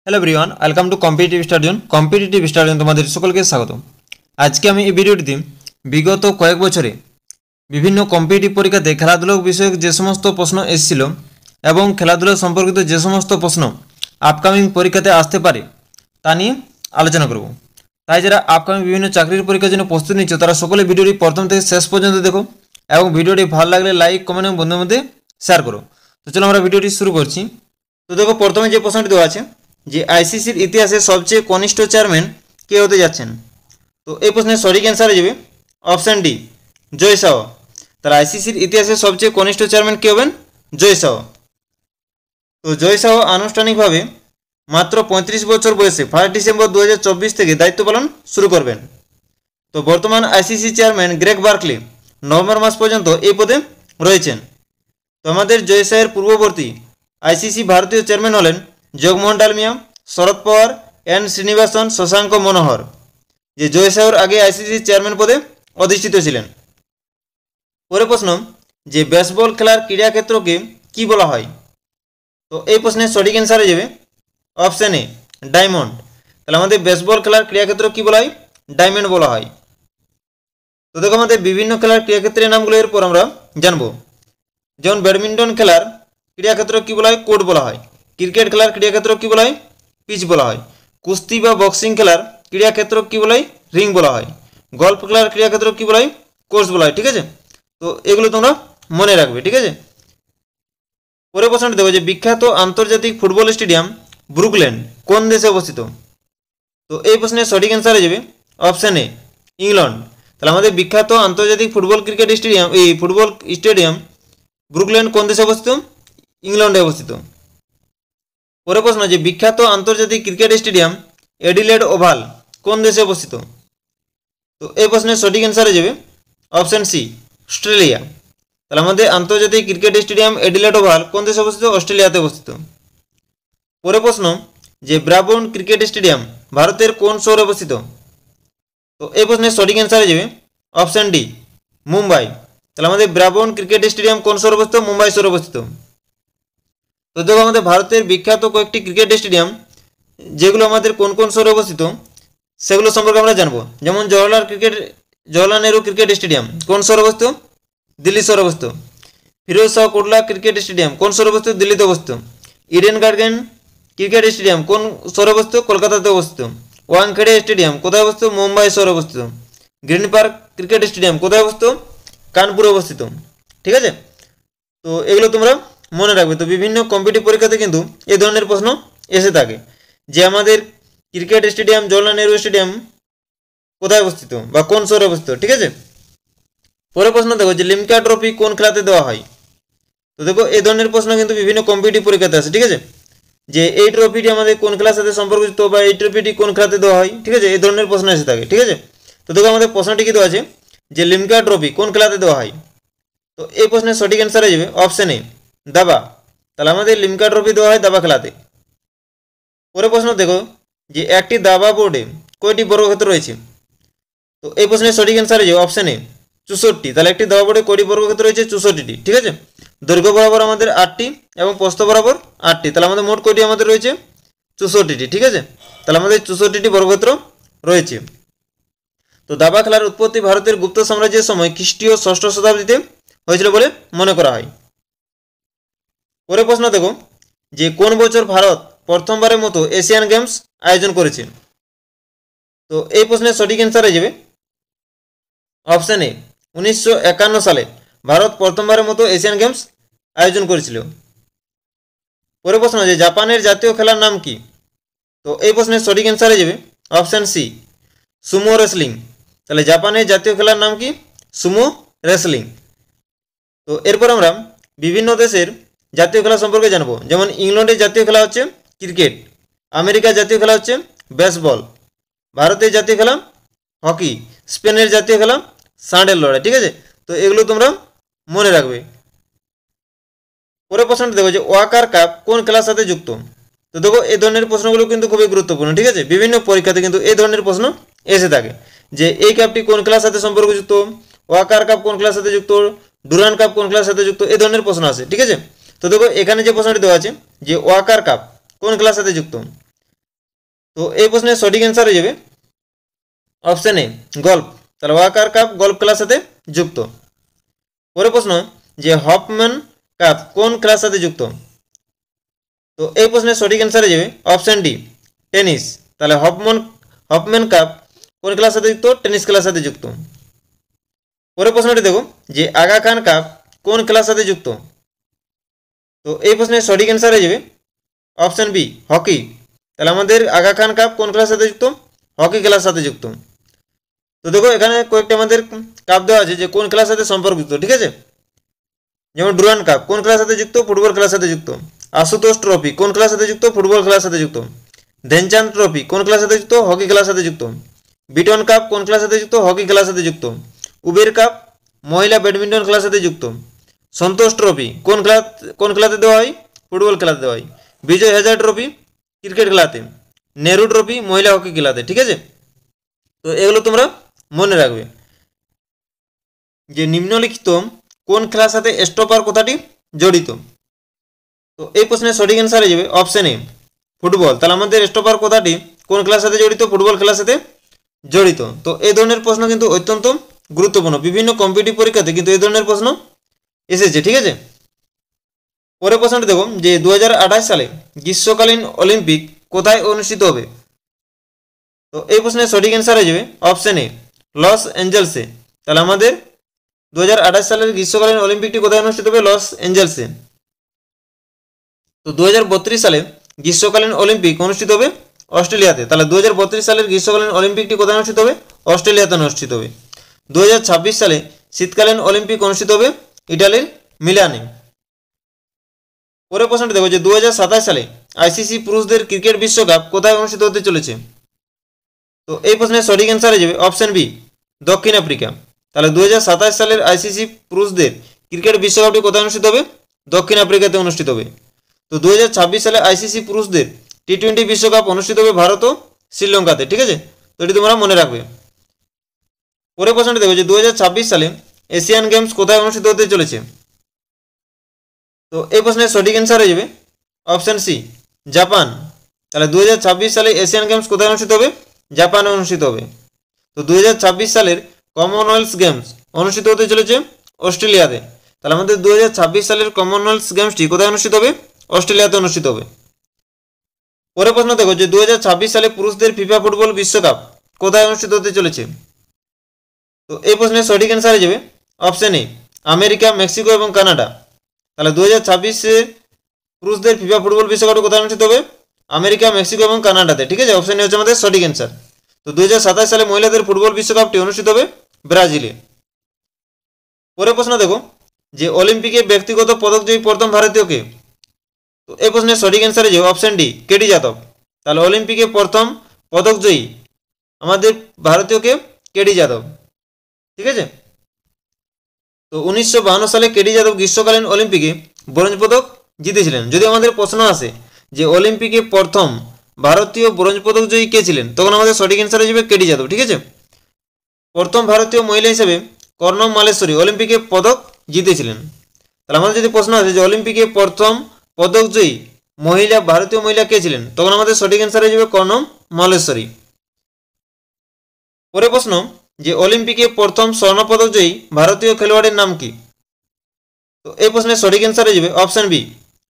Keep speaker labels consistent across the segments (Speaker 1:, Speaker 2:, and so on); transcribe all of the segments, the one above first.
Speaker 1: Hello everyone welcome to competitive स्टाडियन तुम्हारे सकलके स्वागत। आज के ये भिडियोटी विगत कयेक बछरे विभिन्न कम्पिटिटिव परीक्षाते खेलाधुला विषयक जे समस्त प्रश्न एसेछिलो एबं खेलाधुला सम्पर्कित जे समस्त प्रश्न आपकामिंग परीक्षाते आसते पारे ता निये आलोचना करब। ताई जारा आपकामिंग विभिन्न चाकरिर परीक्षार जन्य प्रस्तुति निच्छो तारा सकले भिडियोटी प्रथम थेके शेष पर्यन्त देखो एबं भिडियोटी भालो लागले लाइक कमेंट एबं बंधुদের মধ্যে शेयर करो। तो चलो আমরা ভিডিওটি শুরু করছি। তো দেখো প্রথমে যে প্রশ্নটি দেওয়া আছে যে আইসিসির ইতিহাসে সবচেয়ে কনিষ্ঠ চেয়ারম্যান কে হতে যাচ্ছেন। তো এই প্রশ্নের সঠিক অ্যান্সার হবে অপশন ডি জয় শাহ। তাহলে আইসিসির ইতিহাসে সবচেয়ে কনিষ্ঠ চেয়ারম্যান কে হবেন? জয় শাহ। তো জয় শাহ আনুষ্ঠানিকভাবে মাত্র 35 বছর বয়সে 1 ডিসেম্বর 2024 থেকে দায়িত্ব পালন শুরু করবেন। তো বর্তমান আইসিসি চেয়ারম্যান গ্রেগ বার্কলে নভেম্বর মাস পর্যন্ত এই পদে রয়েছেন। তো আমাদের জয় শাহের পূর্ববর্তী আইসিসি ভারতীয় চেয়ারম্যান হলেন জগমোহন ডালমিয়া, শরদ পাওয়ার, এন শ্রীনিবাসন, শশাঙ্ক মনোহর, যে জয় শাহর আগে আইসিসি চেয়ারম্যান পদে অধিষ্ঠিত ছিলেন। পরের প্রশ্ন যে বেসবল খেলার ক্রীড়াক্ষেত্রকে কি বলা হয়। তো এই প্রশ্নের সঠিক অ্যান্সার হয়ে যাবে অপশন এ ডায়মন্ড। তাহলে আমাদের বেসবল খেলার ক্রীড়াক্ষেত্র কি বলা হয়? ডায়মন্ড বলা হয়। তো দেখো আমাদের বিভিন্ন খেলার ক্রীড়াক্ষেত্রের নামগুলো এরপর আমরা জানবো। যেমন ব্যাডমিন্টন খেলার ক্রীড়াক্ষেত্র কি বলা হয়? কোর্ট বলা হয়। ক্রিকেট খেলার ক্রীড়াক্ষেত্র কি বলা হয়? পিচ বলা হয়। কুস্তি বা বক্সিং খেলার ক্রীড়াক্ষেত্র কি বলা হয়? রিং বলা হয়। গল্ফ খেলার ক্রীড়াক্ষেত্র কি বলা হয়? কোর্স বলা হয়। ঠিক আছে, তো এগুলো তোমরা মনে রাখবে। ঠিক আছে, পরের প্রশ্নটি দেখো যে বিখ্যাত আন্তর্জাতিক ফুটবল স্টেডিয়াম ব্রুকল্যান্ড কোন দেশে অবস্থিত। তো এই প্রশ্নের সঠিক অ্যান্সার হয়ে যাবে অপশন এ ইংল্যান্ড। তাহলে আমাদের বিখ্যাত আন্তর্জাতিক football cricket stadium football stadium Brookland কোন দেশে অবস্থিত? ইংল্যান্ডে অবস্থিত। পরের প্রশ্ন যে বিখ্যাত আন্তর্জাতিক ক্রিকেট স্টেডিয়াম এডিলেড ওভাল কোন দেশে অবস্থিত। তো এই প্রশ্নের সঠিক অ্যান্সার হয়ে যাবে অপশন সি অস্ট্রেলিয়া। তাহলে আমাদের আন্তর্জাতিক ক্রিকেট স্টেডিয়াম এডিলেড ওভাল কোন দেশে অবস্থিত? অস্ট্রেলিয়াতে অবস্থিত। পরের প্রশ্ন যে ব্রাবোন ক্রিকেট স্টেডিয়াম ভারতের কোন শহরে অবস্থিত। তো এই প্রশ্নের সঠিক অ্যান্সার হয়ে যাবে অপশন ডি মুম্বাই। তাহলে আমাদের ব্রাবোন ক্রিকেট স্টেডিয়াম কোন শহরে অবস্থিত? মুম্বাই শহরে অবস্থিত। তো দেখো আমাদের ভারতের বিখ্যাত কয়েকটি ক্রিকেট স্টেডিয়াম যেগুলো আমাদের কোন কোন শহরে অবস্থিত সেগুলো সম্পর্কে আমরা জানবো। যেমন জওহরলাল নেহরু ক্রিকেট স্টেডিয়াম কোন শহরে অবস্থিত? দিল্লি শহরে অবস্থিত। ফিরোজ শাহ কোটলা ক্রিকেট স্টেডিয়াম কোন শহরে অবস্থিত? দিল্লিতে অবস্থিত। ইডেন গার্ডেন ক্রিকেট স্টেডিয়াম কোন শহরে অবস্থিত? কলকাতাতে অবস্থিত। ওয়াংখেড়ে স্টেডিয়াম কোথায় অবস্থিত? মুম্বাই শহরে অবস্থিত। গ্রিন পার্ক ক্রিকেট স্টেডিয়াম কোথায় অবস্থিত? কানপুরে অবস্থিত। ঠিক আছে, তো এগুলো তোমরা মনে রাখবে। তো বিভিন্ন কম্পিটিটিভ পরীক্ষাতে কিন্তু এই ধরনের প্রশ্ন এসে থাকে যে আমাদের cricket stadium Jawaharlal Nehru stadium কোথায় অবস্থিত বা কোন শহরে অবস্থিত। ঠিক আছে, পরের প্রশ্ন দেখো যে লিমকা ট্রফি কোন খেলাতে দেওয়া হয়। তো দেখো এই ধরনের প্রশ্ন কিন্তু বিভিন্ন কম্পিটিটিভ পরীক্ষাতে আসে। ঠিক আছে, যে এই ট্রফিটি আমাদের কোন খেলার সাথে সম্পর্কিত বা এই ট্রফিটি কোন খেলাতে দেওয়া হয়। ঠিক আছে, এই ধরনের প্রশ্ন এসে থাকে। ঠিক আছে, তো দেখো আমাদের প্রশ্নটি কি দেওয়া আছে যে লিমকা ট্রফি কোন খেলাতে দেওয়া হয়। তো এই প্রশ্নের সঠিক অ্যান্সার হয়ে যাবে অপশন এ দাবা। তাহলে আমাদের লিমকা ট্রফি দেওয়া হয় দাবা খেলাতে। পরের প্রশ্ন দেখো যে একটি দাবা বোর্ডে কয়টি বর্গক্ষেত্র রয়েছে। তো এই প্রশ্নের সঠিক অ্যান্সার হয়ে যাবে অপশন এ 64। তাহলে একটি দাবা বোর্ডে কয়টি বর্গক্ষেত্র রয়েছে? 64টি। ঠিক আছে, দৈর্ঘ্য বরাবর আমাদের 8টি এবং প্রস্থ বরাবর 8টি। তাহলে আমাদের মোট কয়টি আমাদের রয়েছে? 64টি। ঠিক আছে, তাহলে আমাদের 64টি বর্গক্ষেত্র রয়েছে। তো দাবা খেলার উৎপত্তি ভারতের গুপ্ত সাম্রাজ্যের সময় খ্রিস্টীয় 6ষ্ঠ শতাব্দীতে হয়েছিল বলে মনে করা হয়। পরের প্রশ্ন দেখো যে কোন বছর ভারত প্রথমবারের মতো এশিয়ান গেমস আয়োজন করেছে। তো এই প্রশ্নের সঠিক অ্যান্সার হয়ে যাবে অপশন এ 1951 সালে ভারত প্রথমবারের মতো এশিয়ান গেমস আয়োজন করেছিল। পরের প্রশ্ন যে জাপানের জাতীয় খেলার নাম কি। তো এই প্রশ্নের সঠিক অ্যান্সার হয়ে যাবে অপশন সি সুমো রেসলিং। তাহলে জাপানের জাতীয় খেলার নাম কি? Sumo wrestling. তো এরপর আমরা বিভিন্ন দেশের জাতীয় খেলা সম্পর্কে জানবো। যেমন ইংল্যান্ডের জাতীয় খেলা হচ্ছে ক্রিকেট, আমেরিকার জাতীয় খেলা হচ্ছে বেসবল, ভারতের জাতীয় খেলা হকি, স্পেনের জাতীয় খেলা ষাঁড়ের লড়াই। ঠিক আছে, তো এগুলো তোমরা মনে রাখবে। পরের প্রশ্নটা দেখো যে ওয়াকার কাপ কোন খেলার সাথে যুক্ত। তো দেখো এই ধরনের প্রশ্নগুলো কিন্তু খুবই গুরুত্বপূর্ণ। ঠিক আছে, বিভিন্ন পরীক্ষাতে কিন্তু এই ধরনের প্রশ্ন এসে থাকে যে এই কাপটি কোন খেলার সাথে সম্পর্কযুক্ত, ওয়াকার কাপ কোন খেলার সাথে যুক্ত, ডুরান্ড কাপ কোন খেলার সাথে যুক্ত, এই ধরনের প্রশ্ন আসে। ঠিক আছে, তো দেখো এখানে যে প্রশ্নটি দেওয়া আছে যে ওয়াকার কাপ কোন খেলার সাথে যুক্ত। তো এই প্রশ্নের সঠিক অ্যান্সার হয়ে যাবে অপশন এ গল্ফ। তাহলে ওয়াকার কাপ গল্ফ খেলার সাথে যুক্ত। পরের প্রশ্ন যে হফম্যান কাপ কোন খেলার সাথে যুক্ত? তো এই প্রশ্নের সঠিক অ্যান্সার হয়ে যাবে অপশন ডি টেনিস। তাহলে হফম্যান কাপ কোন খেলার সাথে যুক্ত? টেনিস খেলার সাথে যুক্ত। পরের প্রশ্নটি দেখো যে আগা খান কাপ কোন খেলার সাথে যুক্ত? তো এই প্রশ্নের সঠিক অ্যান্সার হয়ে যাবে অপশন বি হকি। তাহলে আমাদের আগা খান কাপ কোন খেলার সাথে যুক্ত? হকি খেলার সাথে যুক্ত। তো দেখো এখানে কয়েকটা আমাদের কাপ দেওয়া আছে যে কোন খেলার সাথে সম্পর্কিত, ঠিক আছে? যেমন ডুরান্ড কাপ কোন খেলার সাথে যুক্ত? ফুটবল খেলার সাথে যুক্ত। আশুতোষ ট্রফি কোন খেলার সাথে যুক্ত? ফুটবল খেলার সাথে যুক্ত। ধ্যানচাঁদ ট্রফি কোন খেলার সাথে যুক্ত? হকি খেলার সাথে যুক্ত। বিটন কাপ কোন খেলার সাথে যুক্ত? হকি খেলার সাথে যুক্ত। উবের কাপ মহিলা ব্যাডমিন্টন খেলার সাথে যুক্ত। সন্তোষ ট্রফি কোন খেলাতে দেওয়া হয়? ফুটবল খেলাতে দেওয়া হয়। বিজয় হাজার ট্রফি ক্রিকেট খেলাতে। নেহরু ট্রফি মহিলা হকি খেলাতে, ঠিক আছে? তো এগুলো তোমরা মনে রাখবে যে নিম্নলিখিত কোন খেলার সাথে স্টপার কথাটি জড়িত? তো এই প্রশ্নের সঠিক অ্যান্সার হয়ে যাবে অপশন এ ফুটবল। তাহলে আমাদের স্টপার কথাটি কোন খেলার সাথে জড়িত? ফুটবল খেলার সাথে জড়িত। তো এই ধরনের প্রশ্ন কিন্তু অত্যন্ত গুরুত্বপূর্ণ, বিভিন্ন কম্পিটিটিভ পরীক্ষাতে কিন্তু এই ধরনের প্রশ্ন এসেছে, ঠিক আছে? পরের প্রশ্নটি দেখো যে 2028 সালে গ্রীষ্মকালীন অলিম্পিক কোথায় অনুষ্ঠিত হবে? তো এই প্রশ্নের সঠিক অ্যান্সার হয়ে যাবে অপশন এ লস অ্যাঞ্জেলসে। তাহলে আমাদের 2028 সালের গ্রীষ্মকালীন অলিম্পিকটি কোথায় অনুষ্ঠিত হবে? লস অ্যাঞ্জেলসে। তো 2032 সালে গ্রীষ্মকালীন অলিম্পিক অনুষ্ঠিত হবে অস্ট্রেলিয়াতে। তাহলে 2032 সালের গ্রীষ্মকালীন অলিম্পিকটি কোথায় অনুষ্ঠিত হবে? অস্ট্রেলিয়াতে অনুষ্ঠিত হবে। 2026 সালে শীতকালীন অলিম্পিক অনুষ্ঠিত হবে ইটালির মিলানে। পরের প্রশ্নটি দেখো যে 2027 সালে আইসিসি পুরুষদের ক্রিকেট বিশ্বকাপ কোথায় অনুষ্ঠিত হতে চলেছে? তো এই প্রশ্নের সঠিক অ্যান্সার হয়ে যাবে অপশন বি দক্ষিণ আফ্রিকা। তাহলে 2027 সালের আইসিসি পুরুষদের ক্রিকেট বিশ্বকাপটি কোথায় অনুষ্ঠিত হবে? দক্ষিণ আফ্রিকাতে অনুষ্ঠিত হবে। তো 2026 সালে আইসিসি পুরুষদের টি-20 বিশ্বকাপ অনুষ্ঠিত হবে ভারত ও শ্রীলঙ্কাতে, ঠিক আছে? তো এটি তোমরা মনে রাখবে। পরের প্রশ্নটি দেখো যে 2026 সালে এশিয়ান গেমস কোথায় অনুষ্ঠিত হতে চলেছে? তো এই প্রশ্নের সঠিক অ্যান্সার হয়ে যাবে অপশন সি জাপান। তাহলে 2026 সালে এশিয়ান গেমস কোথায় অনুষ্ঠিত হবে? জাপানে অনুষ্ঠিত হবে। তো 2026 সালের কমনওয়েলথ গেমস অনুষ্ঠিত হতে চলেছে অস্ট্রেলিয়াতে। তাহলে আমাদের 2026 সালের কমনওয়েলথ গেমসটি কোথায় অনুষ্ঠিত হবে? অস্ট্রেলিয়াতে অনুষ্ঠিত হবে। পরের প্রশ্ন দেখো যে 2026 সালে পুরুষদের ফিফা ফুটবল বিশ্বকাপ কোথায় অনুষ্ঠিত হতে চলেছে? তো এই প্রশ্নের সঠিক অ্যান্সার হয়ে যাবে অপশন এ আমেরিকা, মেক্সিকো এবং কানাডা। তাহলে 2026 পুরুষদের ফিফা ফুটবল বিশ্বকাপটি কোথায় অনুষ্ঠিত হবে? আমেরিকা, মেক্সিকো এবং কানাডাতে, ঠিক আছে? অপশন এ হচ্ছে আমাদের সঠিক অ্যান্সার। তো 2027 সালে মহিলাদের ফুটবল বিশ্বকাপটি অনুষ্ঠিত হবে ব্রাজিলে। পরের প্রশ্ন দেখো যে অলিম্পিকে ব্যক্তিগত পদকজয়ী প্রথম ভারতীয়কে? তো এই প্রশ্নের সঠিক অ্যান্সার হয়ে যাবে অপশন ডি কেডি যাদব। তাহলে অলিম্পিকে প্রথম পদকজয়ী আমাদের ভারতীয়কে কেডি যাদব, ঠিক আছে? তো 1952 সালে কেডি যাদব গ্রীষ্মকালীন অলিম্পিকে ব্রোঞ্জ পদক জিতেছিলেন। যদি আমাদের প্রশ্ন আসে যে অলিম্পিকে প্রথম ভারতীয় ব্রোঞ্জ পদক জয়ী কে ছিলেন, তখন আমাদের সঠিক অ্যান্সার হয়ে যাবে কেডি যাদব, ঠিক আছে? প্রথম ভারতীয় মহিলা হিসেবে কর্ণম মালেশ্বরী অলিম্পিকে পদক জিতেছিলেন। তাহলে আমাদের যদি প্রশ্ন আসে যে অলিম্পিকে প্রথম পদক জয়ী ভারতীয় মহিলা কে ছিলেন, তখন আমাদের সঠিক অ্যান্সার হয়ে যাবে কর্ণম মালেশ্বরী। পরের প্রশ্ন যে অলিম্পিকে প্রথম স্বর্ণপদক জয়ী ভারতীয় খেলোয়াড়ের নাম কি? তো এই প্রশ্নের সঠিক অ্যান্সার হয়ে যাবে অপশন বি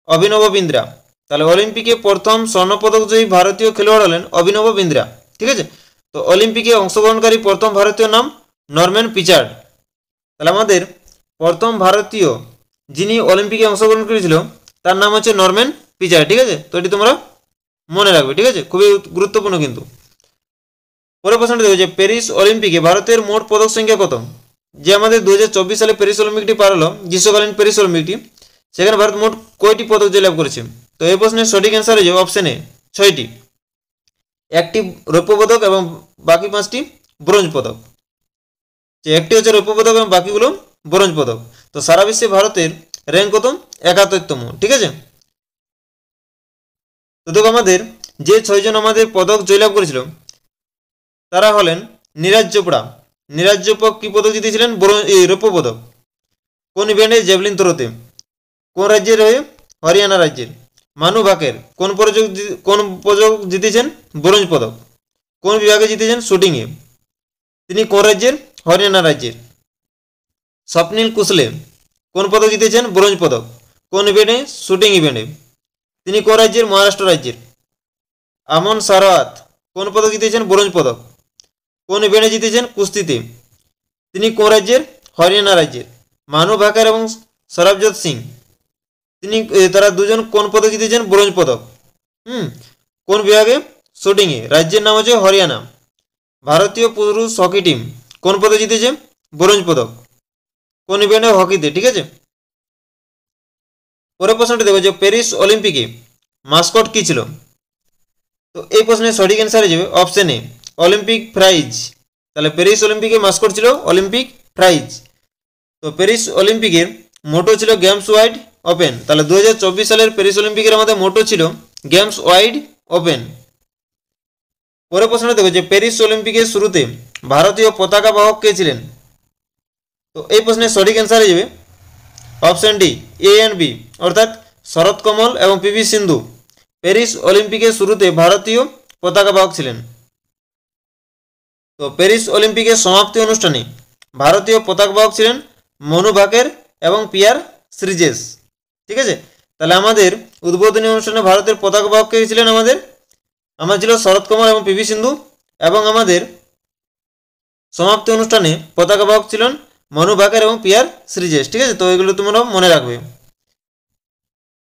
Speaker 1: অভিনব বিন্দ্রা। তাহলে অলিম্পিকে প্রথম স্বর্ণপদক জয়ী ভারতীয় খেলোয়াড় হলেন অভিনব বিন্দ্রা, ঠিক আছে? তো অলিম্পিকে অংশগ্রহণকারী প্রথম ভারতীয় নাম নরম্যান পিচার্ড। তাহলে আমাদের প্রথম ভারতীয় যিনি অলিম্পিকে অংশগ্রহণ করেছিল তার নাম হচ্ছে নরম্যান পিচার্ড, ঠিক আছে? তো এটি তোমরা মনে রাখবে, ঠিক আছে? খুবই গুরুত্বপূর্ণ কিন্তু। পরের প্রশ্নটি দেখো যে প্যারিস অলিম্পিকে ভারতের মোট পদক সংখ্যা কত? যে আমাদের 2024 সালে প্যারিস অলিম্পিকটি পার হলো, গ্রীষ্মকালীন প্যারিস অলিম্পিকটি, সেখানে ভারত মোট কয়টি পদক জয়লাভ করেছে? তো এই প্রশ্নের সঠিক অ্যান্সার হয়ে যাবে অপশন এ 6টি। একটি রৌপ্য পদক এবং বাকি 5টি ব্রোঞ্জ পদক। যে একটি হচ্ছে রৌপ্য পদক এবং বাকিগুলো ব্রোঞ্জ পদক। তো সারা বিশ্বে ভারতের র্যাঙ্ক কত? 71তম, ঠিক আছে? তো দেখো আমাদের যে 6 জন আমাদের পদক জয়লাভ করেছিল তারা হলেন নীরাজ চোপড়া। নীরাজ চোপড়া কি পদক জিতেছিলেন? রৌপ্য পদক। কোন ইভেন্টে? জেভলিন থ্রোতে। কোন রাজ্যের হয়ে? হরিয়ানা রাজ্যের। মানু ভাকের কোন পদক জিতেছেন? ব্রোঞ্জ পদক। কোন বিভাগে জিতেছেন? শুটিংয়ে। তিনি কোন রাজ্যের? হরিয়ানা রাজ্যের। স্বপ্নিল কুশলে কোন পদক জিতেছেন? ব্রোঞ্জ পদক। কোন ইভেন্টে? শুটিং ইভেন্টে। তিনি কোন রাজ্যের? মহারাষ্ট্র রাজ্যের। আমন সারাওয়াত কোন পদক জিতেছেন? ব্রোঞ্জ পদক। কোন ইভেন্টে জিতেছেন? কুস্তিতে। তিনি কোন রাজ্যের? হরিয়ানা রাজ্যের। মানু ভাকের এবং সরবজোৎ সিং তারা দুজন কোন পদক জিতেছেন? ব্রোঞ্জ পদক। কোন বিভাগে? শুটিংয়ে। রাজ্যের নাম হচ্ছে হরিয়ানা। ভারতীয় পুরুষ হকি টিম কোন পদক জিতেছে? ব্রোঞ্জ পদক। কোন ইভেন্টে? হকিতে। ঠিক আছে। পরের প্রশ্নটি দেখো যে প্যারিস অলিম্পিকে মাস্কট কি ছিল? তো এই প্রশ্নের সঠিক অ্যান্সার হয়ে যাবে অপশন এ অলিম্পিক প্রাইজ। তাহলে প্যারিস অলিম্পিকে মাস্কট ছিল অলিম্পিক প্রাইজ। তো প্যারিস অলিম্পিকের মোটো ছিল গেমস ওয়াইড ওপেন। তাহলে 2024 সালের প্যারিস অলিম্পিকের আমাদের মোটো ছিল গেমস ওয়াইড ওপেন। পরের প্রশ্নটা দেখো যে প্যারিস অলিম্পিকের শুরুতে ভারতীয় পতাকা বাহক কে ছিলেন? তো এই প্রশ্নের সঠিক অ্যান্সার হয়ে যাবে option D A and B, অর্থাৎ শরৎ কমল এবং পিভি সিন্ধু প্যারিস অলিম্পিকের শুরুতে ভারতীয় পতাকা বাহক ছিলেন। তো প্যারিস অলিম্পিকের সমাপ্তি অনুষ্ঠানে ভারতীয় পতাকা বাহক ছিলেন মনু ভাকের এবং পিয়ার শ্রীজেশ। ঠিক আছে। তাহলে আমাদের উদ্বোধনী অনুষ্ঠানে ভারতের পতাকা বাহক কে ছিলেন? আমার ছিল শরৎ কমল এবং পিভি সিন্ধু, এবং আমাদের সমাপ্তি অনুষ্ঠানে পতাকা বাহক ছিলেন মনু ভাকের এবং পিয়ার শ্রীজেশ। ঠিক আছে। তো এগুলো তোমরা মনে রাখবে।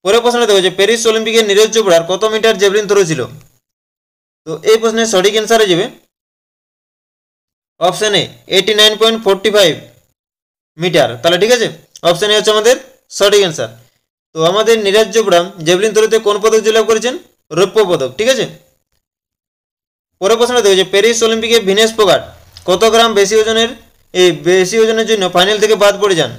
Speaker 1: পরের প্রশ্নটা দেখো যে প্যারিস অলিম্পিকের নীরজ চোপড়ার কত মিটার জেভলিন থ্রো ছিল? তো এই প্রশ্নের সঠিক অ্যান্সার হয়ে যাবে অপশন এ 89.45 মিটার। তাহলে ঠিক আছে, অপশন এ হচ্ছে আমাদের সঠিক অ্যান্সার। তো আমাদের নীরজ চোপড়া জেভলিন থ্রোতে কোন পদক জয়লাভ করেছেন? রৌপ্য পদক। ঠিক আছে। পরের প্রশ্নটা দেখো যে প্যারিস অলিম্পিকে ভিনেস ফোগাট কত গ্রাম বেশি ওজনের জন্য ফাইনাল থেকে বাদ পড়ে যান?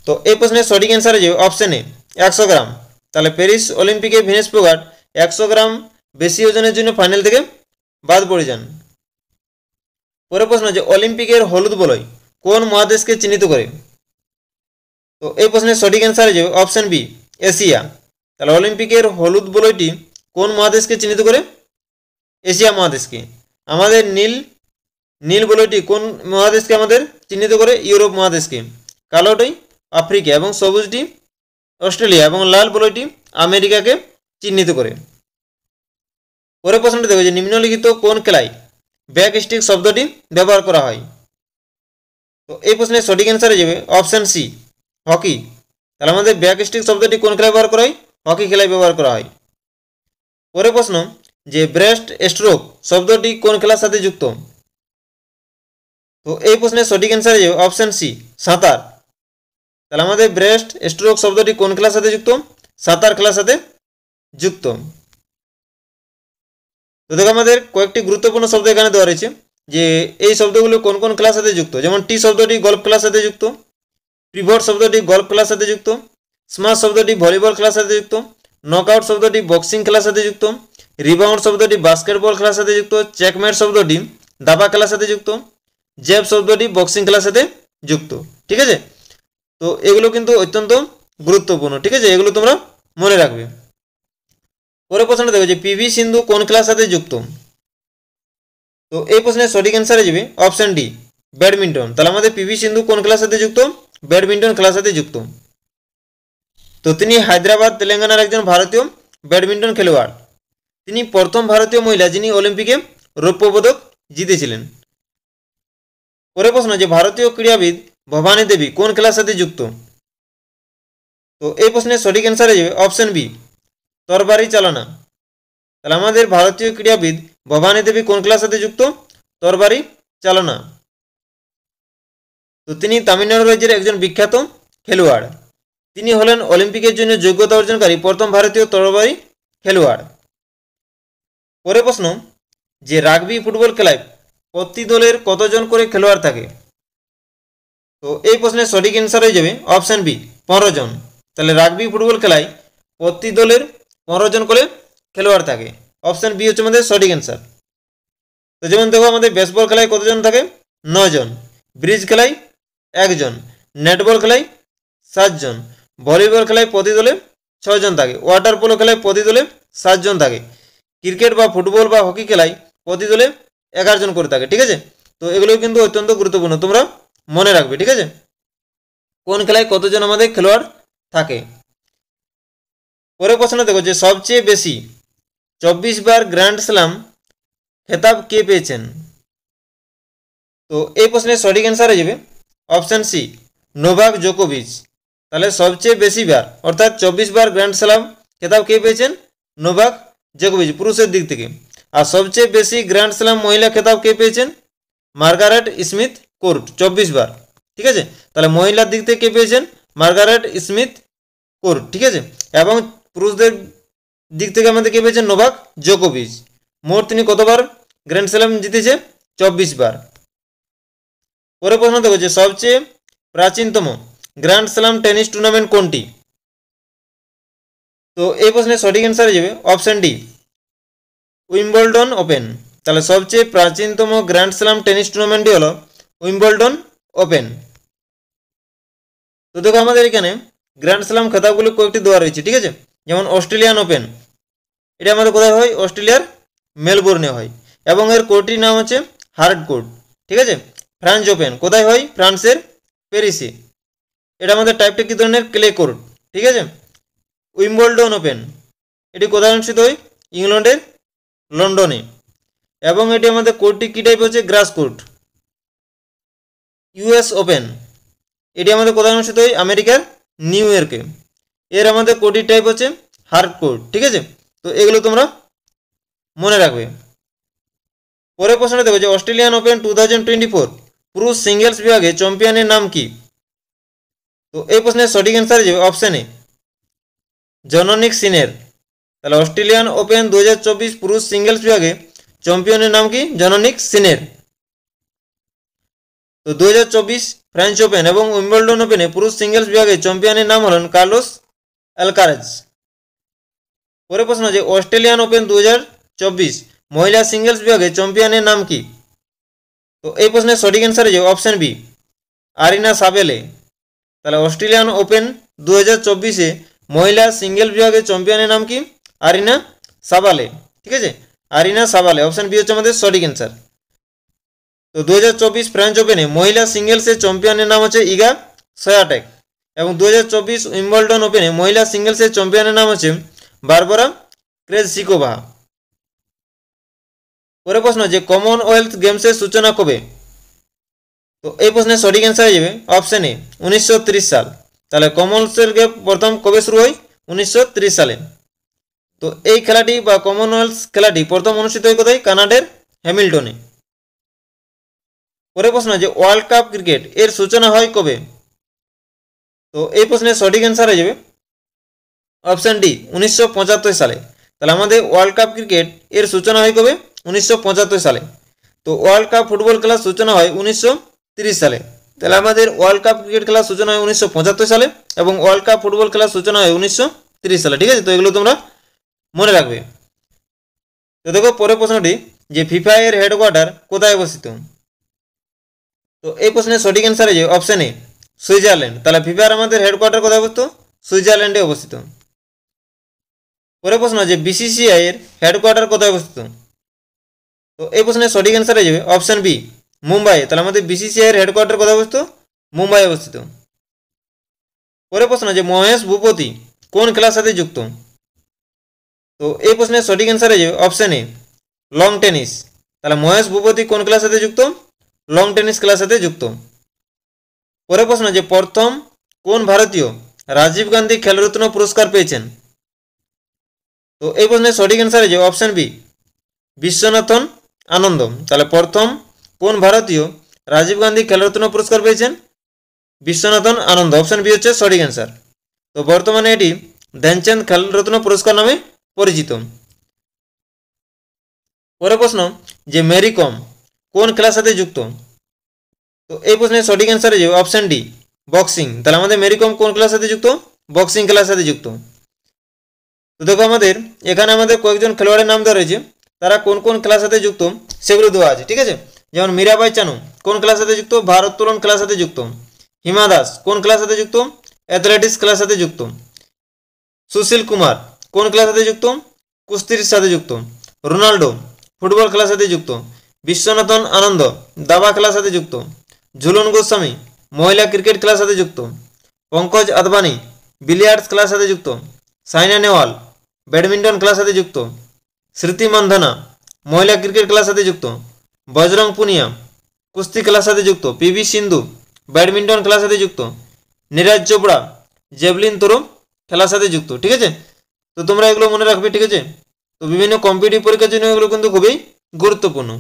Speaker 1: তো এই প্রশ্নের সঠিক অ্যান্সার হয়ে যাবে অপশন এ 100 গ্রাম। তাহলে প্যারিস অলিম্পিকে ভিনেস ফোগাট 100 গ্রাম বেশি ওজনের জন্য ফাইনাল থেকে বাদ পড়ে যান। পরের প্রশ্ন যে অলিম্পিকের হলুদ বলয় কোন মহাদেশকে চিহ্নিত করে? তো এই প্রশ্নের সঠিক অ্যান্সার হয়ে যাবে অপশন বি এশিয়া। তাহলে অলিম্পিকের হলুদ বলয়টি কোন মহাদেশকে চিহ্নিত করে? এশিয়া মহাদেশকে। আমাদের নীল বলয়টি কোন মহাদেশকে আমাদের চিহ্নিত করে? ইউরোপ মহাদেশকে। কালোটি আফ্রিকা এবং সবুজটি অস্ট্রেলিয়া এবং লাল বলয়টি আমেরিকাকে চিহ্নিত করে। পরের প্রশ্নটি দেখো যে নিম্নলিখিত কোন খেলায় ব্যাক স্টিক শব্দটি ব্যবহার করা হয়? তো এই প্রশ্নের সঠিক অ্যান্সার হয়ে যাবে অপশন সি হকি। তাহলে আমাদের ব্যাক স্টিক শব্দটি কোন খেলায় ব্যবহার করা হয়? হকি খেলায় ব্যবহার করা হয়। পরের প্রশ্ন যে ব্রেস্ট স্ট্রোক শব্দটি কোন খেলার সাথে যুক্ত? তো এই প্রশ্নের সঠিক অ্যান্সার হয়ে যাবে অপশন সি সাঁতার। তাহলে আমাদের ব্রেস্ট স্ট্রোক শব্দটি কোন খেলার সাথে যুক্ত? সাঁতার খেলার সাথে যুক্ত। তো দেখো আমাদের কয়েকটি গুরুত্বপূর্ণ শব্দ এখানে দেওয়া রয়েছে যে এই শব্দগুলো কোন কোন খেলার সাথে যুক্ত। যেমন টি শব্দটি গল্ফ খেলার সাথে যুক্ত, পিভট শব্দটি গল্ফ খেলার সাথে যুক্ত, স্ম্যাশ শব্দটি ভলিবল খেলার সাথে যুক্ত, নকআউট শব্দটি বক্সিং খেলার সাথে যুক্ত, রিবাউন্ড শব্দটি বাস্কেটবল খেলার সাথে যুক্ত, চেকমেট শব্দটি দাবা খেলার সাথে যুক্ত, জেব শব্দটি বক্সিং খেলার সাথে যুক্ত। ঠিক আছে। তো এগুলো কিন্তু অত্যন্ত গুরুত্বপূর্ণ। ঠিক আছে, এগুলো তোমরা মনে রাখবে। পরের প্রশ্নটা দেখো যে পিভি সিন্ধু কোন খেলার সাথে যুক্ত? তো এই প্রশ্নের সঠিক অ্যান্সার হয়ে যাবে অপশন ডি ব্যাডমিন্টন। তাহলে আমাদের পিভি সিন্ধু কোন খেলার সাথে যুক্ত? ব্যাডমিন্টন খেলার সাথে যুক্ত। তো তিনি হায়দ্রাবাদ তেলেঙ্গানার একজন ভারতীয় ব্যাডমিন্টন খেলোয়াড়। তিনি প্রথম ভারতীয় মহিলা যিনি অলিম্পিকে রৌপ্য পদক জিতেছিলেন। পরের প্রশ্ন যে ভারতীয় ক্রীড়াবিদ ভবানী দেবী কোন খেলার সাথে যুক্ত? তো এই প্রশ্নের সঠিক অ্যান্সার হয়ে যাবে অপশন বি তরবারি চালনা। তাহলে আমাদের ভারতীয় ক্রীড়াবিদ ভবানী দেবী কোন খেলার সাথে যুক্ত? তরবারি চালনা। তো তিনি তামিলনাড়ু রাজ্যের একজন বিখ্যাত খেলোয়াড়। তিনি হলেন অলিম্পিকের জন্য যোগ্যতা অর্জনকারী প্রথম ভারতীয় তরবারি খেলোয়াড়। পরের প্রশ্ন যে রাগবি ফুটবল খেলায় প্রতি দলের কতজন করে খেলোয়াড় থাকে? তো এই প্রশ্নের সঠিক অ্যান্সার হয়ে যাবে অপশন বি 15 জন। তাহলে রাগবি ফুটবল খেলায় প্রতি দলের 15 জন করে খেলোয়াড় থাকে। অপশন বি হচ্ছে আমাদের সঠিক অ্যান্সার। তো যেমন দেখো আমাদের বেসবল খেলায় কতজন থাকে? 9 জন। ব্রিজ খেলায় 1 জন। নেটবল খেলায় 7 জন। ভলিবল খেলায় প্রতি দলে 6 জন থাকে। ওয়াটার পোলো খেলায় প্রতি দলে 7 জন থাকে। ক্রিকেট বা ফুটবল বা হকি খেলায় প্রতি দলে 11 জন করে থাকে। ঠিক আছে, তো এগুলো কিন্তু অত্যন্ত গুরুত্বপূর্ণ, তোমরা মনে রাখবে। ঠিক আছে, কোন খেলায় কতজন আমাদের খেলোয়াড় থাকে। পরের প্রশ্ন দেখো যে সবচেয়ে বেশি 24 বার গ্র্যান্ড স্ল্যাম খেতাব কে পেয়েছেন। তো এই প্রশ্নের সঠিক অ্যান্সার হয়ে যাবে অপশান সি, নোভাক জোকোভিচ। তাহলে সবচেয়ে বেশি বার অর্থাৎ 24 বার গ্র্যান্ড স্ল্যাম খেতাব কে পেয়েছেন, নোভাক জোকোভিচ পুরুষের দিক থেকে। আর সবচেয়ে বেশি গ্র্যান্ড স্ল্যাম মহিলা খেতাব কে পেয়েছেন, মার্গারেট স্মিথ কোর্ট 24 বার। ঠিক আছে, তাহলে মহিলার দিক থেকে কে পেয়েছেন, মার্গারেট স্মিথ কোর্ট। ঠিক আছে, এবং পুরুষদের দিক থেকে আমাদের কে পেয়েছেন, নোভাক জোকোভিচ। মোট তিনি কতবার গ্র্যান্ড স্ল্যাম জিতেছে, 24 বার। পরে প্রশ্ন দেখো যে সবচেয়ে প্রাচীনতম গ্র্যান্ড স্ল্যাম টেনিস টুর্নামেন্ট কোনটি। তো এই প্রশ্নের সঠিক অ্যান্সার হয়ে যাবে অপশন ডি, উইম্বলডন ওপেন। তাহলে সবচেয়ে প্রাচীনতম গ্র্যান্ড স্ল্যাম টেনিস টুর্নামেন্টটি হলো উইম্বলডন ওপেন। তো দেখো আমাদের এখানে গ্র্যান্ড স্ল্যাম খেতাবগুলো কয়েকটি দেওয়া রয়েছে। ঠিক আছে, যেমন অস্ট্রেলিয়ান ওপেন, এটা আমাদের কোথায় হয়, অস্ট্রেলিয়ার মেলবোর্নে হয় এবং এর কোর্টটির নাম হচ্ছে হার্ড কোর্ট। ঠিক আছে, ফ্রান্স ওপেন কোথায় হয়, ফ্রান্সের প্যারিসে, এটা আমাদের টাইপটা কি ধরনের, ক্লে কোর্ট। ঠিক আছে, উইম্বলডন ওপেন এটি কোথায় অনুষ্ঠিত হয়, ইংল্যান্ডের লন্ডনে, এবং এটি আমাদের কোর্টটি কী টাইপ হচ্ছে, গ্রাস কোর্ট। ইউএস ওপেন এটি আমাদের কোথায় অনুষ্ঠিত হয়, আমেরিকার নিউ ইয়র্কে, এর আমাদের কোর্টটির টাইপ হচ্ছে হার্ড কোর্ট। ঠিক আছে, তো এগুলো তোমরা মনে রাখবে। পরের প্রশ্নটা দেখো যে অস্ট্রেলিয়ান ওপেন 2024 পুরুষ সিঙ্গেলস বিভাগে চ্যাম্পিয়নের নাম কি। তো এই প্রশ্নের সঠিক অ্যান্সার যাবে অপশন এ, জননিক সিনের। তাহলে অস্ট্রেলিয়ান ওপেন 2024 পুরুষ সিঙ্গেলস বিভাগে চ্যাম্পিয়নের নাম কি, জননিক সিনের। তো 2024 ফ্রেঞ্চ ওপেন এবং উইম্বলডন ওপেনে পুরুষ সিঙ্গেলস বিভাগে চ্যাম্পিয়নের নাম হলেন কার্লোস অ্যালকারেজ। পরের প্রশ্ন যে অস্ট্রেলিয়ান ওপেন 2024 মহিলা সিঙ্গেলস বিভাগে চ্যাম্পিয়নের নাম কি। তো এই প্রশ্নের সঠিক অ্যান্সার হয়ে যাবে অপশন বি, আরিনা সাবেলে। তাহলে অস্ট্রেলিয়ান ওপেন 2024 মহিলা সিঙ্গেল বিভাগে চ্যাম্পিয়নের নাম কি, আরিনা সাবালে। ঠিক আছে, আরিনা সাবালে, অপশন বি হচ্ছে আমাদের সঠিক অ্যান্সার। তো 2024 ফ্রেঞ্চ ওপেনে মহিলা সিঙ্গেলসের চ্যাম্পিয়নের নাম হচ্ছে ইগা সয়াটেক এবং 2024 উইম্বলডন ওপেনে মহিলা সিঙ্গেলসের চ্যাম্পিয়নের নাম হচ্ছে বারবারা ক্রেজসিকোভা। পরের প্রশ্ন যে কমনওয়েলথ গেমসের সূচনা কবে। তো এই প্রশ্নের সঠিক অ্যান্সার হয়ে যাবে অপশন এ, 1930 সাল। তাহলে কমনওয়েলথ গেম প্রথম কবে শুরু হয়, 1930 সালে। তো এই খেলাটি বা কমনওয়েলথ খেলাটি প্রথম অনুষ্ঠিত হয় কোথায়, কানাডার হ্যামিল্টনে। পরের প্রশ্ন যে ওয়ার্ল্ড কাপ ক্রিকেট এর সূচনা হয় কবে। তো এই প্রশ্নের সঠিক অ্যান্সার হয়ে যাবে অপশন ডি, 1975 সালে। তাহলে আমাদের ওয়ার্ল্ড কাপ ক্রিকেট এর সূচনা হয় কবে, 1975 সালে। তো ওয়ার্ল্ড কাপ ফুটবল খেলার সূচনা হয় 1930 সালে। তাহলে আমাদের ওয়ার্ল্ড কাপ ক্রিকেট খেলার সূচনা হয় 1975 সালে এবং ওয়ার্ল্ড কাপ ফুটবল খেলার সূচনা হয় 1930 সালে। ঠিক আছে, তো এগুলো তোমরা মনে রাখবে। তো দেখো পরের প্রশ্নটি যে ফিফা এর হেডকোয়ার্টার কোথায় অবস্থিত। তো এই প্রশ্নের সঠিক অ্যান্সার হয়ে যাবে অপশন এ, সুইজারল্যান্ড। তাহলে ফিফার আমাদের হেডকোয়ার্টার কোথায় অবস্থিত, সুইজারল্যান্ডে অবস্থিত। পরের প্রশ্ন যে বিসিসিআই এর হেডকোয়ার্টার কোথায় অবস্থিত। তো এই প্রশ্নের সঠিক অ্যান্সার হয়ে যাবে অপশন বি, মুম্বাই। তাহলে আমাদের বিসিসিআই এর হেডকোয়ার্টার কোথায় অবস্থিত, মুম্বাই অবস্থিত। পরের প্রশ্ন যে মহেশ ভূপতি কোন খেলার সাথে যুক্ত। তো এই প্রশ্নের সঠিক অ্যান্সার হয়ে যাবে অপশন এ, লং টেনিস। তাহলে মহেশ ভূপতি কোন খেলার সাথে যুক্ত, লং টেনিস খেলার সাথে যুক্ত। পরের প্রশ্ন যে প্রথম কোন ভারতীয় রাজীব গান্ধী খেলরত্ন পুরস্কার পেয়েছেন। তো এই প্রশ্নের সঠিক অ্যান্সার হয়ে যাবে অপশন বি, বিশ্বনাথন আনন্দ। তাহলে প্রথম কোন ভারতীয় রাজীব গান্ধী খেলরত্ন পুরস্কার পেয়েছেন, বিশ্বনাথন আনন্দ, অপশন বি হচ্ছে সঠিক অ্যান্সার। তো বর্তমানে এটি ধ্যানচাঁদ খেলরত্ন পুরস্কার নামে পরিচিত। পরের প্রশ্ন যে মেরি কম কোন খেলার সাথে যুক্ত। তো এই প্রশ্নের সঠিক অ্যান্সার হয়ে যাবে অপশন ডি, বক্সিং। তাহলে আমাদের মেরি কম কোন খেলার সাথে যুক্ত, বক্সিং খেলার সাথে যুক্ত। তো দেখো আমাদের এখানে আমাদের কয়েকজন খেলোয়াড়ের নাম দেওয়া রয়েছে, তারা কোন কোন খেলার সাথে যুক্ত সেগুলো দেওয়া আছে। ঠিক আছে, যেমন মীরাবাই চানু কোন খেলার সাথে যুক্ত, ভারোত্তোলন খেলার সাথে যুক্ত। হিমা দাস কোন খেলার সাথে যুক্ত, অ্যাথলেটিক্স খেলার সাথে যুক্ত। সুশীল কুমার কোন খেলার সাথে যুক্ত? কুস্তির সাথে যুক্ত। রোনাল্ডো ফুটবল খেলার সাথে যুক্ত। বিশ্বনাথন আনন্দ দাবা খেলার সাথে যুক্ত। ঝুলন গোস্বামী মহিলা ক্রিকেট খেলার সাথে যুক্ত। পঙ্কজ আদবানি বিলিয়ার্ডস খেলার সাথে যুক্ত। সাইনা নেওয়াল ব্যাডমিন্টন খেলার সাথে যুক্ত। স্মৃতি মান্ধানা মহিলা ক্রিকেট খেলার সাথে যুক্ত। বজরং পুনিয়া কুস্তি খেলার সাথে যুক্ত। পিভি সিন্ধু ব্যাডমিন্টন খেলার সাথে যুক্ত। নীরজ চোপড়া জেভলিন থ্রো খেলার সাথে যুক্ত। ঠিক আছে, তো তোমরা এগুলো মনে রাখবে। ঠিক আছে, তো বিভিন্ন কম্পিটিটিভ পরীক্ষার জন্য এগুলো কিন্তু খুবই গুরুত্বপূর্ণ।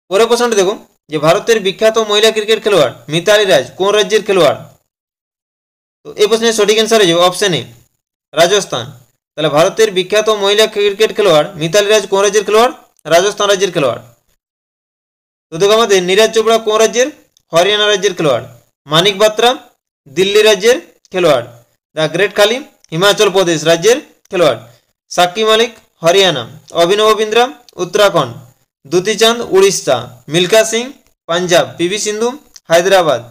Speaker 1: পরের প্রশ্নটি দেখো যে ভারতের বিখ্যাত মহিলা ক্রিকেট খেলোয়াড় মিতালি রাজ কোন রাজ্যের খেলোয়াড়? তো এই প্রশ্নের সঠিক অ্যান্সার হয়ে যাবে অপশন এ রাজস্থান। তাহলে ভারতের বিখ্যাত মহিলা ক্রিকেট খেলোয়াড় মিতালি রাজ কোন রাজ্যের খেলোয়াড়? রাজস্থান রাজ্যের খেলোয়াড়। তো দেখো আমাদের নীরজ চোপড়া কোন রাজ্যের? হরিয়ানা রাজ্যের খেলোয়াড়। মানিক বাত্রা দিল্লি রাজ্যের খেলোয়াড়। দ্য গ্রেট খালি হিমাচল প্রদেশ রাজ্যের খেলোয়াড়। সাক্ষী মালিক হরিয়ানা। অভিনব বিন্দ্রা উত্তরাখণ্ড। দুতিচাঁদ উড়িষ্যা। মিল্খা সিং পাঞ্জাব। পিভি সিন্ধু Hyderabad.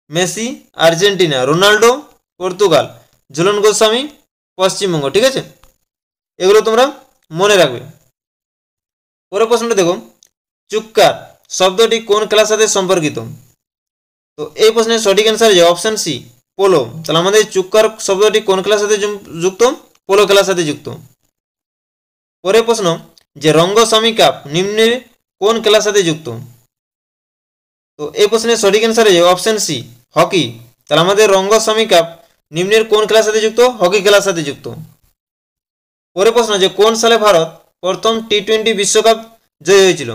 Speaker 1: Messi Argentina. Ronaldo Portugal. Jhulan Goswami Paschimbanga. ঠিক আছে, এগুলো তোমরা মনে রাখবে। পরের প্রশ্নটা দেখো চুক্কার শব্দটি কোন খেলার সাথে সম্পর্কিত? তো এই প্রশ্নের সঠিক অ্যান্সার হয়ে অপশন সি পোলো। তাহলে আমাদের চুক্কার শব্দটি কোন খেলার সাথে যুক্ত? পোলো খেলার সাথে যুক্ত। পরের প্রশ্ন যে রঙ্গস্বামী কাপ নিম্নের কোন খেলার সাথে যুক্ত? তো এই প্রশ্নের সঠিক অ্যান্সার হয়ে অপশন সি হকি। তাহলে আমাদের রঙ্গস্বামী কাপ নিম্নের কোন খেলার সাথে যুক্ত? হকি খেলার সাথে যুক্ত। পরের প্রশ্ন যে কোন সালে ভারত প্রথম টি-20 বিশ্বকাপ জয়ী হয়েছিল?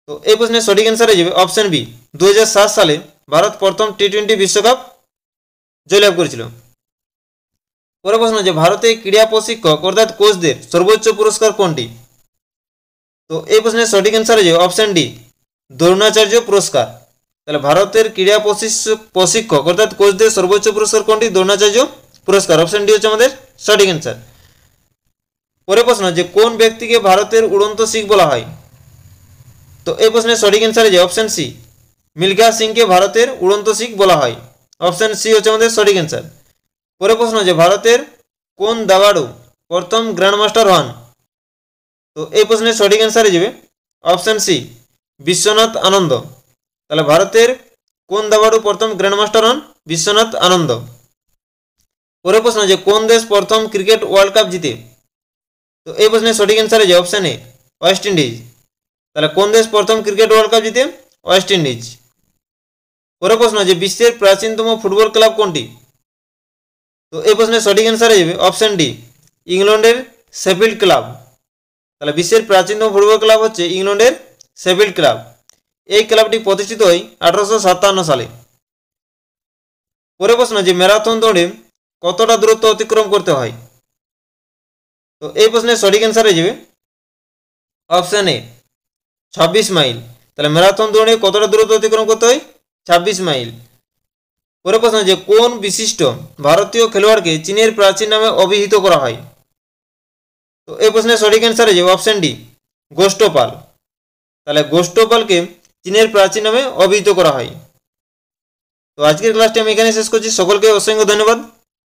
Speaker 1: তো এই প্রশ্নের সঠিক অ্যান্সার হয়ে যাবে অপশন বি 2007 সালে ভারত প্রথম টি-20 বিশ্বকাপ জয়লাভ করেছিল। পরের প্রশ্ন যে ভারতে ক্রীড়া প্রশিক্ষক অর্থাৎ কোচদের সর্বোচ্চ পুরস্কার কোনটি? তো এই প্রশ্নের সঠিক অ্যান্সার হয়ে যাবে অপশন ডি দ্রোণাচার্য পুরস্কার। তাহলে ভারতের ক্রীড়া প্রশিক্ষক অর্থাৎ কোচদের সর্বোচ্চ পুরস্কার কোনটি? দ্রোণাচার্য পুরস্কার। অপশন ডি হচ্ছে আমাদের সঠিক অ্যান্সার। পরের প্রশ্ন যে কোন ব্যক্তিকে ভারতের উড়ন্ত শিখ বলা হয়? তো এই প্রশ্নের সঠিক অ্যান্সার হয়ে যায় অপশন সি মিলখা সিংকে ভারতের উড়ন্ত শিখ বলা হয়। অপশন সি হচ্ছে আমাদের সঠিক অ্যান্সার। পরের প্রশ্ন যে ভারতের কোন দাবাড়ু প্রথম গ্র্যান্ডমাস্টার হন? তো এই প্রশ্নের সঠিক অ্যান্সার হয়ে যাবে অপশন সি বিশ্বনাথ আনন্দ। তাহলে ভারতের কোন দাবাড়ু প্রথম গ্র্যান্ডমাস্টার হন? বিশ্বনাথ আনন্দ। পরের প্রশ্ন যে কোন দেশ প্রথম ক্রিকেট ওয়ার্ল্ড কাপ জিতে? তো এই প্রশ্নের সঠিক অ্যান্সার হয়ে যায় অপশন এ ওয়েস্ট ইন্ডিজ। তাহলে কোন দেশ প্রথম ক্রিকেট ওয়ার্ল্ড কাপ জিতে? West Indies. পরের প্রশ্ন যে বিশ্বের প্রাচীনতম ফুটবল ক্লাব কোনটি? তো এই প্রশ্নের সঠিক অ্যান্সার হয়ে যাবে অপশন ডি ইংল্যান্ডের শেফিল্ড ক্লাব। তাহলে বিশ্বের প্রাচীনতম ফুটবল ক্লাব হচ্ছে ইংল্যান্ডের শেফিল্ড ক্লাব। এই ক্লাবটি প্রতিষ্ঠিত হয় 1857 সালে। পরের প্রশ্ন যে ম্যারাথন দৌড়ে কতটা দূরত্ব অতিক্রম করতে হয়? তো এই প্রশ্নের সঠিক অ্যান্সার হয়ে যাবে অপশন এ 26 মাইল। তাহলে ম্যারাথন দৌড়ে কতটা দূরত্ব অতিক্রম করতে হয়? 26 মাইল। পরের প্রশ্ন যে কোন বিশিষ্ট ভারতীয় খেলোয়াড়কে চীনের প্রাচীন নামে অভিহিত করা হয়? তো এই প্রশ্নের সঠিক অ্যান্সার হয়ে যাবে অপশন ডি গোষ্ঠপাল। তাহলে গোষ্ঠপালকে চীনের প্রাচীন নামে অভিহিত করা হয়। তো আজকের ক্লাসটি আমি এখানে শেষ করছি। সকলকে অসংখ্য ধন্যবাদ।